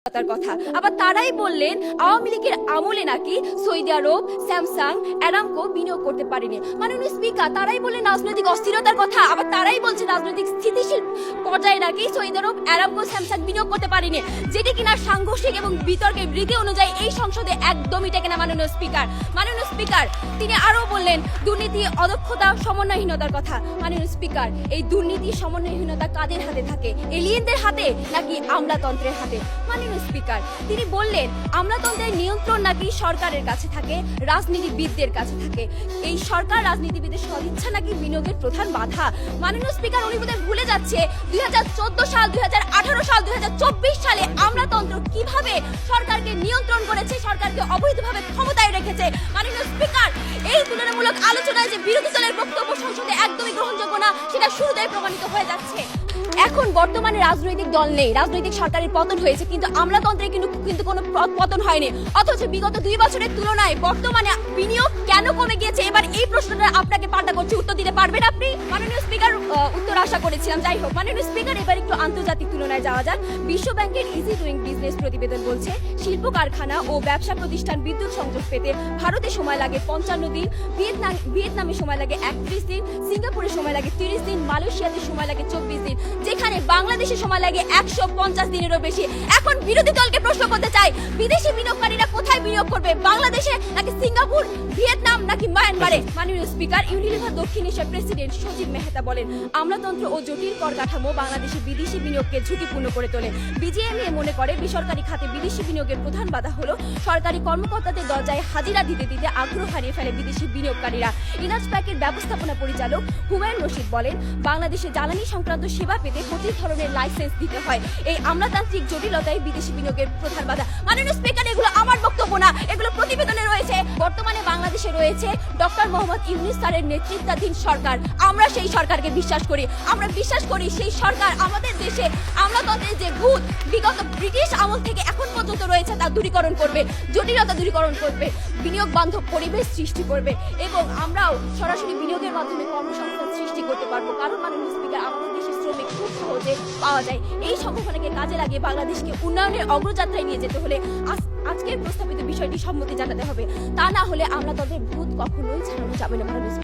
তার কথা। আবার তারাই বললেন আওয়ামী লীগের আমলে নাকি সৌদি আরব, স্যামসাং, অ্যারামকো বিনিয়োগ করতে পারেনি। মাননীয় স্পিকার, তারাই বললেন রাজনৈতিক অস্থিরতার কথা। আবার তারাই বলছে রাজনৈতিক স্থিতিশীল পর্যায়ে নাকি সৌদি আরব, অ্যারামকো, স্যামসাং বিনিয়োগ করতে পারেনি, যেটি কিনা সাংঘর্ষিক এবং বিতর্কের রীতি অনুযায়ী এই সংসদে একদমই টেকে না। মাননীয় স্পিকার তিনি আরো বললেন দুর্নীতি, অদক্ষতা, সমন্বয়হীনতার কথা। মাননীয় স্পিকার, এই দুর্নীতি, সমন্বয়হীনতা কাদের হাতে থাকে? এলিয়েনদের হাতে নাকি আমলাতন্ত্রের হাতে? মাননীয় স্পিকার, তিনি বললেন আমলাতন্ত্রের নিয়ন্ত্রণ নাকি সরকারের কাছে থাকে, রাজনীতিবিদদের কাছে থাকে। এই সরকার রাজনীতিবিদের সদিচ্ছা নাকি বিনিয়োগের প্রধান বাধা। মাননীয় স্পিকার, উনি বোধহয় ভুলে যাচ্ছে 2014 সাল, 2018 সাল, 2024 সালে আমলাতন্ত্র কিভাবে সরকারকে নিয়ন্ত্রণ করেছে, সরকারকে অবৈধভাবে ক্ষমতায় রেখেছে। মাননীয় স্পিকার, এই তুলনামূলক আলোচনায় যে বিরোধী দলের বক্তব্য সংসদে একদমই গ্রহণযোগ্য না, সেটা শুরুতেই প্রমাণিত হয়ে যাচ্ছে। এখন বর্তমানে রাজনৈতিক দল নেই, রাজনৈতিক সরকারের পতন হয়েছে, কিন্তু আমলাতন্ত্রে কিন্তু কোনো পতন হয়নি। অথচ বিগত 2 বছরের তুলনায় বর্তমানে বিনিয়োগ কেন কমে গিয়েছে? এবার এই প্রশ্নটা আপনাকে পাল্টা করছি, উত্তর দিতে পারবেন আপনি? মাননীয় স্পিকার, উত্তর আশা করেছিলাম। যাই হোক, মাননীয় স্পিকার, এবার একটু আন্তর্জাতিক তুলনায় যাওয়া যাক। বিশ্ব ব্যাংকের ইজি ডুইং বিজনেস প্রতিবেদন বলছে শিল্প কারখানা ও ব্যবসা প্রতিষ্ঠান বিদ্যুৎ সংযোগ পেতে ভারতে সময় লাগে 55 দিন, ভিয়েতনামে সময় লাগে 31 দিন, সিঙ্গাপুরে সময় লাগে 30 দিন, মালয়েশিয়াতে সময় লাগে 24 দিন, যেখানে বাংলাদেশে সময় লাগে 150 দিনেরও বেশি। এখন বিরোধী দলকে প্রশ্ন করতে চাই, বিদেশি বিনিয়োগকারীরা কোথায় বিনিয়োগ করবে? বাংলাদেশে নাকি সিঙ্গাপুর, ভিয়েতনাম নাকি মায়ানমারে? মাননীয় স্পিকার, ইউনিলিভার দক্ষিণ এশিয়ার প্রেসিডেন্ট সজীব মেহতা বলেন আমলাতন্ত্র ও জটিল কর কাঠামো বাংলাদেশে বিদেশি বিনিয়োগকে ঝুঁকিপূর্ণ করে তোলে। বিজিএমইএ মনে করে বেসরকারি খাতে বিদেশি বিনিয়োগের প্রধান বাধা হলো সরকারি কর্মকর্তাদের দরজায় হাজিরা দিতে দিতে আগ্রহ হারিয়ে ফেলে বিদেশি বিনিয়োগকারীরা। ইনাজ প্যাকের ব্যবস্থাপনা পরিচালক হুমায়ুন রশিদ বলেন বাংলাদেশে জ্বালানি সংক্রান্ত সেবা পেতে 25 ধরনের লাইসেন্স দিতে হয়। এই আমলাতান্ত্রিক জটিলতাই বিদেশি বিনিয়োগের প্রধান বাধা। মাননীয় স্পিকার, এগুলো আমার বক্তব্য না, এগুলো প্রতিবেদনে রয়েছে। বর্তমানে বাংলাদেশে রয়েছে ডক্টর মোহাম্মদ ইউনূস স্যারের নেতৃত্বাধীন সরকার। আমরা সেই সরকারকে বিশ্বাস করি। আমরা বিশ্বাস করি সেই সরকার আমাদের দেশে আমলাতন্ত্রের যে ভূত বিগত ব্রিটিশ আমল থেকে এখন পর্যন্ত রয়েছে তা দূরীকরণ করবে, জটিলতা দূরীকরণ করবে, বিনিয়োগ বান্ধব পরিবেশ সৃষ্টি করবে এবং আমরাও সরাসরি বিনিয়োগের মাধ্যমে কর্মসংস্থান সৃষ্টি করতে পারবো। কারণ মাননীয় স্পিকার, আমাদের দেশের শ্রমিক খুব সহজে পাওয়া যায়। এই সম্ভাবনাকে কাজে লাগিয়ে বাংলাদেশকে উন্নয়নের অগ্রযাত্রায় নিয়ে যেতে হলে আজকের প্রস্তাবিত বিষয়টি সম্মতি জানাতে হবে। তা না হলে আমলাতন্ত্রের ভূত কখনোই ছাড়ানো যাবে না। মাননীয় স্পিকার।